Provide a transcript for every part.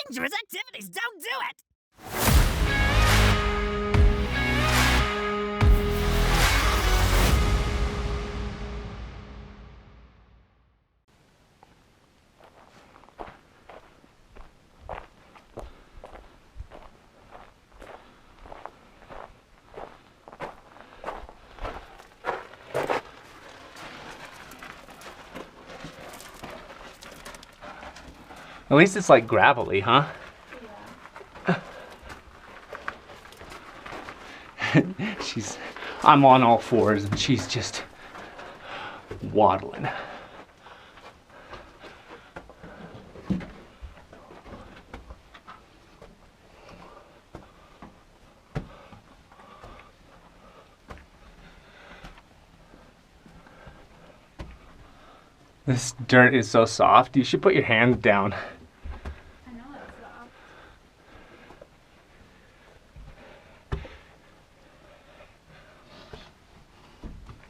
dangerous activities. Don't do it. At least it's like gravelly, huh? Yeah. I'm on all fours and she's just waddling. This dirt is so soft. You should put your hands down. I know it's soft.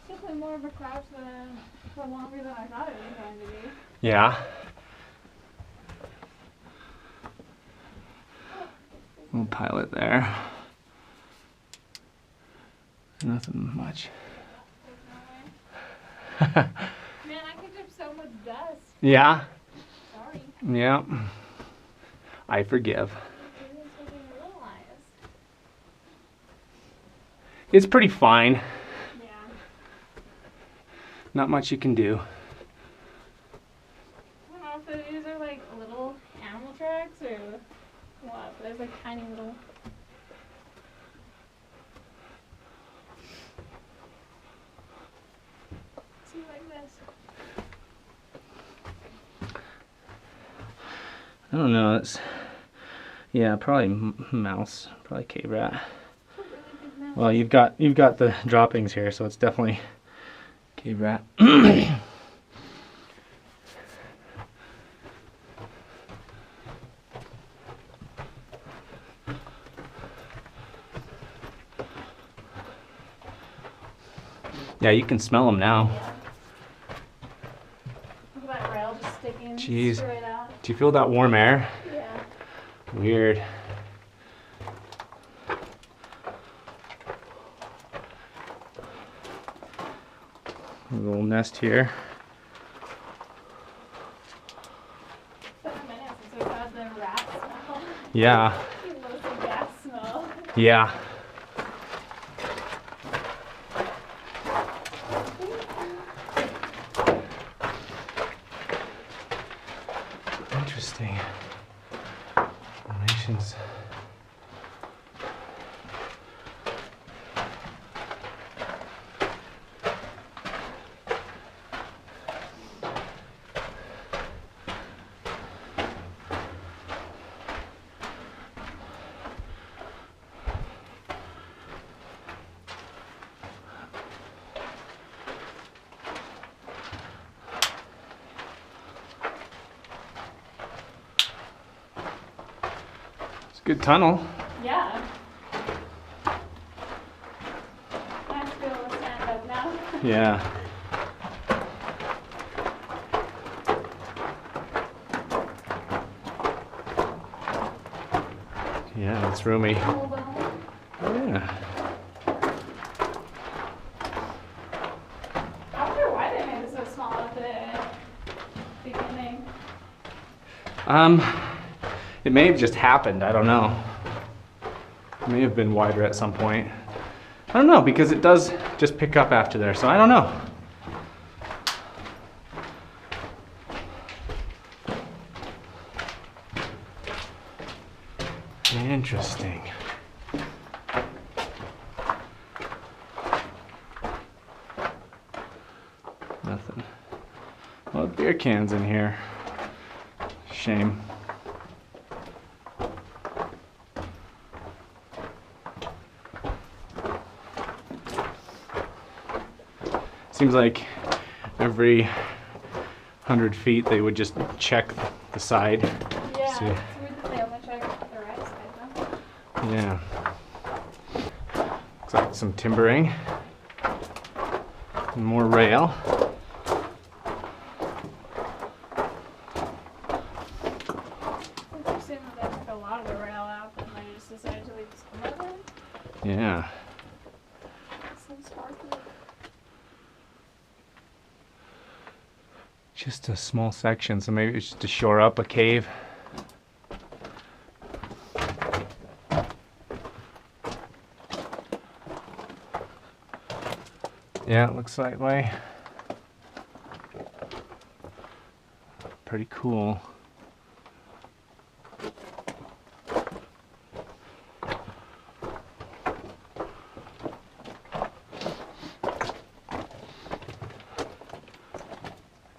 It's definitely more of a crouch for longer than I thought it was going to be. Yeah. We'll pile it there. Nothing much. There's no way. Man, I kicked up so much dust. Yeah. Sorry. Yeah. I forgive. Maybe this wasn't realized. It's pretty fine. Yeah. Not much you can do. I don't know if these are like little animal tracks or what, but there's like tiny little. See, like this. I don't know. It's yeah, probably mouse, probably cave rat. It's a really big mouse. Well, you've got the droppings here, so it's definitely cave rat. Yeah, you can smell them now. Look at that rail just sticking Jeez. straight out. Do you feel that warm air? Yeah. Weird. A little nest here. It's been a minute since we've had the rat smell. Yeah. He loves the gas smell. Yeah. Interesting. Formations. It's a good tunnel. Yeah. I have to be able to stand up now. Yeah. Yeah, it's roomy. Hold on. Yeah. I wonder why they made it so small at the beginning. It may have just happened. I don't know. It may have been wider at some point. I don't know, because it does just pick up after there, so I don't know. Interesting. Nothing. Well, beer cans in here. Shame. Seems like every 100 feet they would just check the side. Yeah, See. it's weird that they only check the right side though. Yeah. Looks like some timbering. And more rail. Interesting that they took a lot of the rail out, and they just decided to leave some of it. Yeah. So sparkly. Just a small section, so maybe it's just to shore up a cave. Yeah, it looks that way. Pretty cool.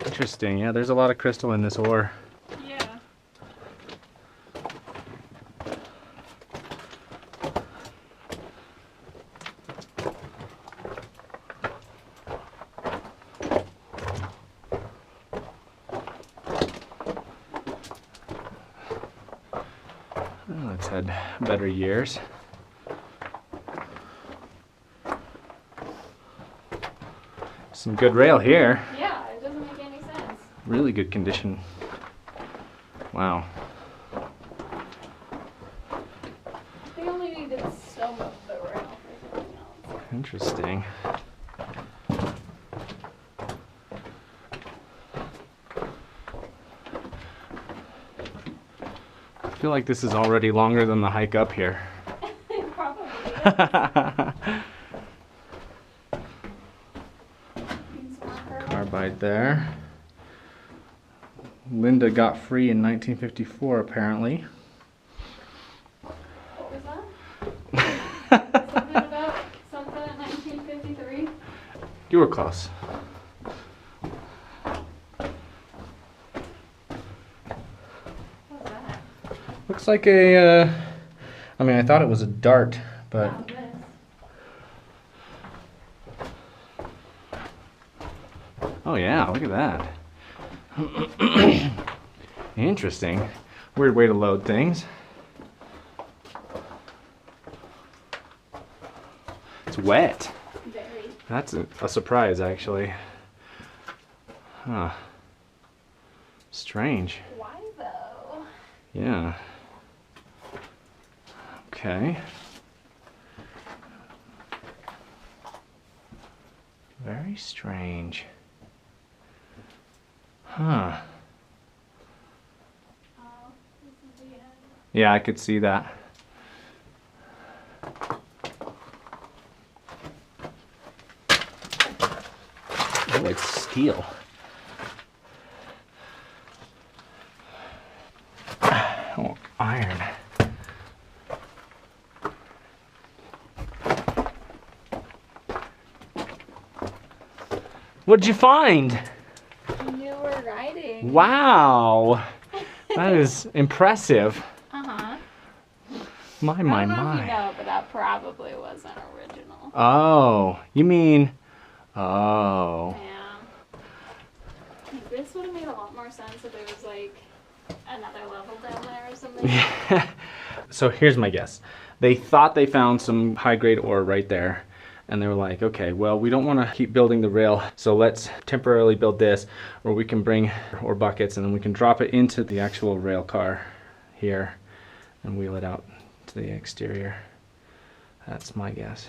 Interesting. Yeah, there's a lot of crystal in this ore. Yeah. Oh, it's had better years. Some good rail here. Yeah, it doesn't make any sense. Really good condition. Wow. They only needed some of the rail for something else. Interesting. I feel like this is already longer than the hike up here. Probably. Yeah. Carbide there. Linda got free in 1954 apparently. What was that? Something about something in 1953? You were close. What was that? Looks like a, I mean, I thought it was a dart, but Wow, this. oh yeah, look at that. Interesting. Weird way to load things. It's wet. Very. That's a surprise, actually. Huh. Strange. Why though? Yeah. Okay. Very strange. Huh. Oh, this is the end. Yeah, I could see that. Oh, it's steel. Oh, iron. What'd you find? Newer writing. Wow. That is impressive. Uh-huh. My, I don't know if you my. know, but that probably wasn't original. Oh, you mean, oh. Yeah. This would have made a lot more sense if there was like another level down there or something. So here's my guess. They thought they found some high grade ore right there. And they were like, okay, well, we don't want to keep building the rail, so let's temporarily build this, or we can bring ore buckets and then we can drop it into the actual rail car here and wheel it out to the exterior. That's my guess.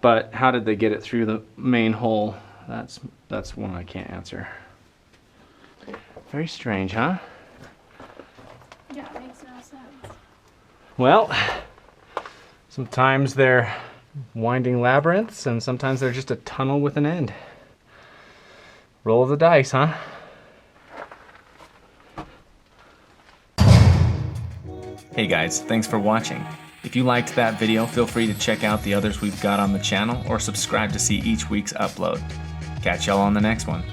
But how did they get it through the main hole? That's one I can't answer. Very strange, huh? Yeah, it makes no sense. Well, sometimes they're winding labyrinths and sometimes they're just a tunnel with an end. Roll of the dice, huh? Hey guys, thanks for watching. If you liked that video, feel free to check out the others we've got on the channel or subscribe to see each week's upload. Catch y'all on the next one.